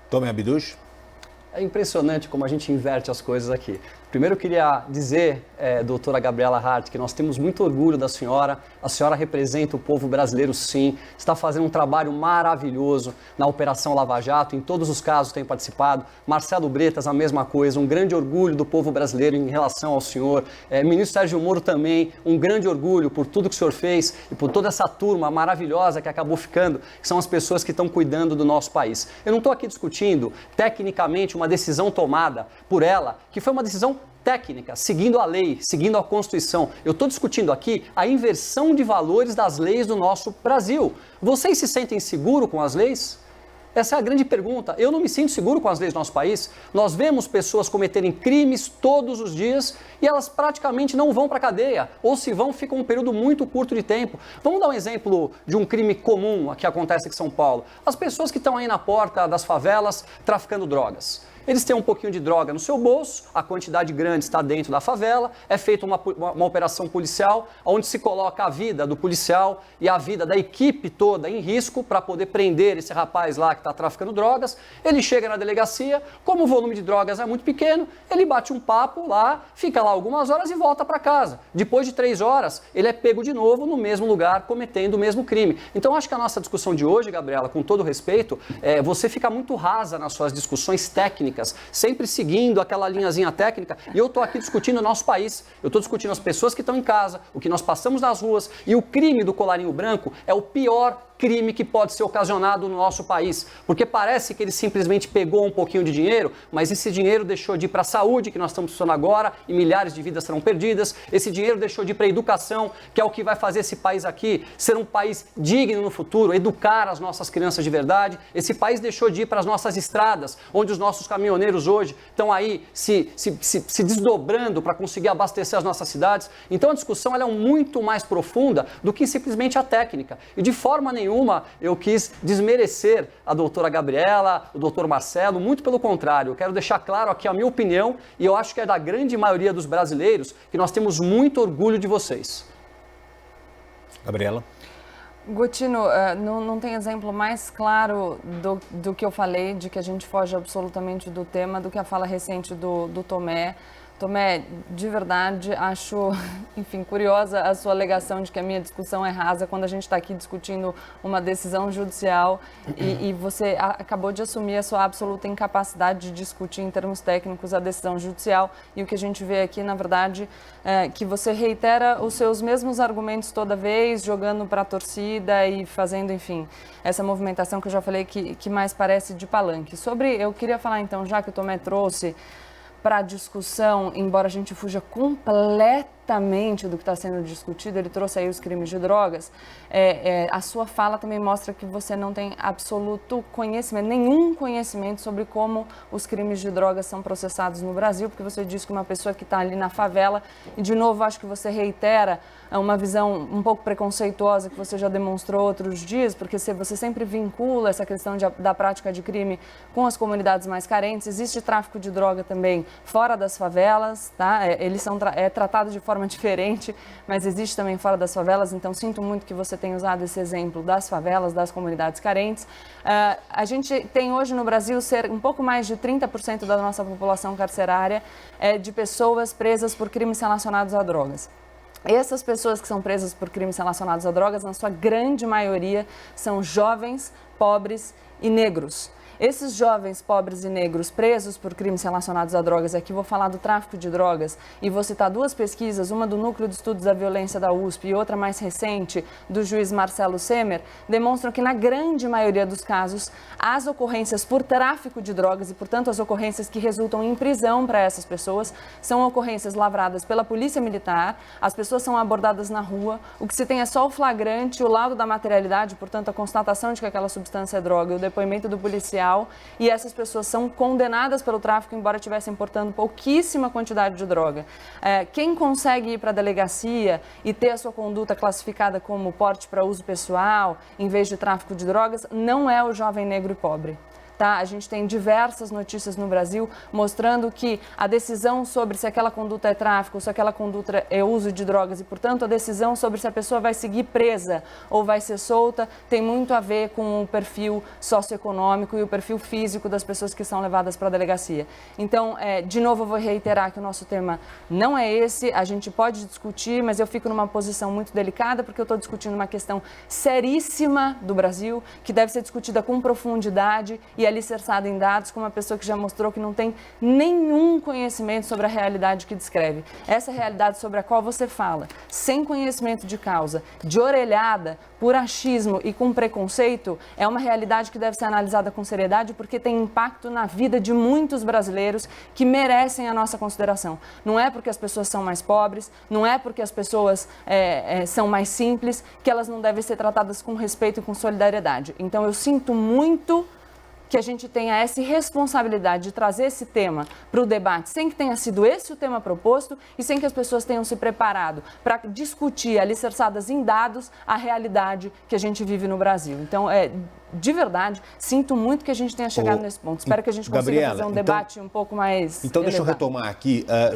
Tomé Abduch. É impressionante como a gente inverte as coisas aqui. Primeiro eu queria dizer, doutora Gabriela Hart, que nós temos muito orgulho da senhora. A senhora representa o povo brasileiro, sim. Está fazendo um trabalho maravilhoso na Operação Lava Jato. Em todos os casos tem participado. Marcelo Bretas, a mesma coisa. Um grande orgulho do povo brasileiro em relação ao senhor. Ministro Sérgio Moro também. Um grande orgulho por tudo que o senhor fez e por toda essa turma maravilhosa que acabou ficando, que são as pessoas que estão cuidando do nosso país. Eu não estou aqui discutindo, tecnicamente, uma decisão tomada por ela, que foi uma decisão técnica, seguindo a lei, seguindo a Constituição. Eu estou discutindo aqui a inversão de valores das leis do nosso Brasil. Vocês se sentem seguros com as leis? Essa é a grande pergunta. Eu não me sinto seguro com as leis do nosso país. Nós vemos pessoas cometerem crimes todos os dias e elas praticamente não vão para a cadeia. Ou se vão, ficam um período muito curto de tempo. Vamos dar um exemplo de um crime comum que acontece aqui em São Paulo. As pessoas que estão aí na porta das favelas traficando drogas. Eles têm um pouquinho de droga no seu bolso, a quantidade grande está dentro da favela, é feita uma operação policial, onde se coloca a vida do policial e a vida da equipe toda em risco para poder prender esse rapaz lá que está traficando drogas. Ele chega na delegacia, como o volume de drogas é muito pequeno, ele bate um papo lá, fica lá algumas horas e volta para casa. Depois de 3 horas, ele é pego de novo no mesmo lugar, cometendo o mesmo crime. Então, acho que a nossa discussão de hoje, Gabriela, com todo respeito, você fica muito rasa nas suas discussões técnicas, sempre seguindo aquela linhazinha técnica, e eu estou aqui discutindo o nosso país, eu estou discutindo as pessoas que estão em casa, o que nós passamos nas ruas, e o crime do colarinho branco é o pior crime que pode ser ocasionado no nosso país, porque parece que ele simplesmente pegou um pouquinho de dinheiro, mas esse dinheiro deixou de ir para a saúde, que nós estamos precisando agora, e milhares de vidas serão perdidas, esse dinheiro deixou de ir para a educação, que é o que vai fazer esse país aqui ser um país digno no futuro, educar as nossas crianças de verdade, esse país deixou de ir para as nossas estradas, onde os nossos caminhoneiros hoje estão aí se desdobrando para conseguir abastecer as nossas cidades. Então a discussão ela é muito mais profunda do que simplesmente a técnica, e de forma nenhuma eu quis desmerecer a doutora Gabriela, o doutor Marcelo, muito pelo contrário. Eu quero deixar claro aqui a minha opinião e eu acho que é da grande maioria dos brasileiros que nós temos muito orgulho de vocês. Gabriela? Gotino, não tem exemplo mais claro do que eu falei, de que a gente foge absolutamente do tema, do que a fala recente do Tomé. Tomé, de verdade, acho, enfim, curiosa a sua alegação de que a minha discussão é rasa quando a gente está aqui discutindo uma decisão judicial e você acabou de assumir a sua absoluta incapacidade de discutir em termos técnicos a decisão judicial e o que a gente vê aqui, na verdade, é que você reitera os seus mesmos argumentos toda vez, jogando para a torcida e fazendo, enfim, essa movimentação que eu já falei que mais parece de palanque. Eu queria falar então, já que o Tomé trouxe para a discussão, embora a gente fuja completamente do que está sendo discutido, ele trouxe aí os crimes de drogas, a sua fala também mostra que você não tem absoluto conhecimento, nenhum conhecimento sobre como os crimes de drogas são processados no Brasil, porque você diz que uma pessoa que está ali na favela, e de novo acho que você reitera uma visão um pouco preconceituosa que você já demonstrou outros dias, porque você sempre vincula essa questão da prática de crime com as comunidades mais carentes. Existe tráfico de droga também fora das favelas, tá? Eles são tratados de forma diferente, mas existe também fora das favelas, então sinto muito que você tenha usado esse exemplo das favelas, das comunidades carentes. A gente tem hoje no Brasil um pouco mais de 30% da nossa população carcerária de pessoas presas por crimes relacionados a drogas. Essas pessoas que são presas por crimes relacionados a drogas, na sua grande maioria, são jovens, pobres e negros. Esses jovens, pobres e negros presos por crimes relacionados a drogas, aqui vou falar do tráfico de drogas e vou citar 2 pesquisas, uma do Núcleo de Estudos da Violência da USP e outra mais recente do juiz Marcelo Semer, demonstram que na grande maioria dos casos, as ocorrências por tráfico de drogas e, portanto, as ocorrências que resultam em prisão para essas pessoas são ocorrências lavradas pela polícia militar, as pessoas são abordadas na rua, o que se tem é só o flagrante, o laudo da materialidade, portanto, a constatação de que aquela substância é droga, o depoimento do policial, e essas pessoas são condenadas pelo tráfico, embora estivessem importando pouquíssima quantidade de droga. Quem consegue ir para a delegacia e ter a sua conduta classificada como porte para uso pessoal, em vez de tráfico de drogas, não é o jovem negro e pobre. tá? A gente tem diversas notícias no Brasil mostrando que a decisão sobre se aquela conduta é tráfico, se aquela conduta é uso de drogas e, portanto, a decisão sobre se a pessoa vai seguir presa ou vai ser solta tem muito a ver com o perfil socioeconômico e o perfil físico das pessoas que são levadas para a delegacia. Então, de novo, eu vou reiterar que o nosso tema não é esse, a gente pode discutir, mas eu fico numa posição muito delicada porque eu estou discutindo uma questão seríssima do Brasil, que deve ser discutida com profundidade e alicerçada em dados, com uma pessoa que já mostrou que não tem nenhum conhecimento sobre a realidade que descreve. Essa realidade sobre a qual você fala, sem conhecimento de causa, de orelhada, por achismo e com preconceito, é uma realidade que deve ser analisada com seriedade porque tem impacto na vida de muitos brasileiros que merecem a nossa consideração. Não é porque as pessoas são mais pobres, não é porque as pessoas são mais simples, que elas não devem ser tratadas com respeito e com solidariedade. Então, eu sinto muito que a gente tenha essa responsabilidade de trazer esse tema para o debate, sem que tenha sido esse o tema proposto e sem que as pessoas tenham se preparado para discutir, alicerçadas em dados, a realidade que a gente vive no Brasil. Então, de verdade, sinto muito que a gente tenha chegado nesse ponto. Espero que a gente consiga fazer um debate um pouco mais Então, deixa eu elevado. retomar aqui.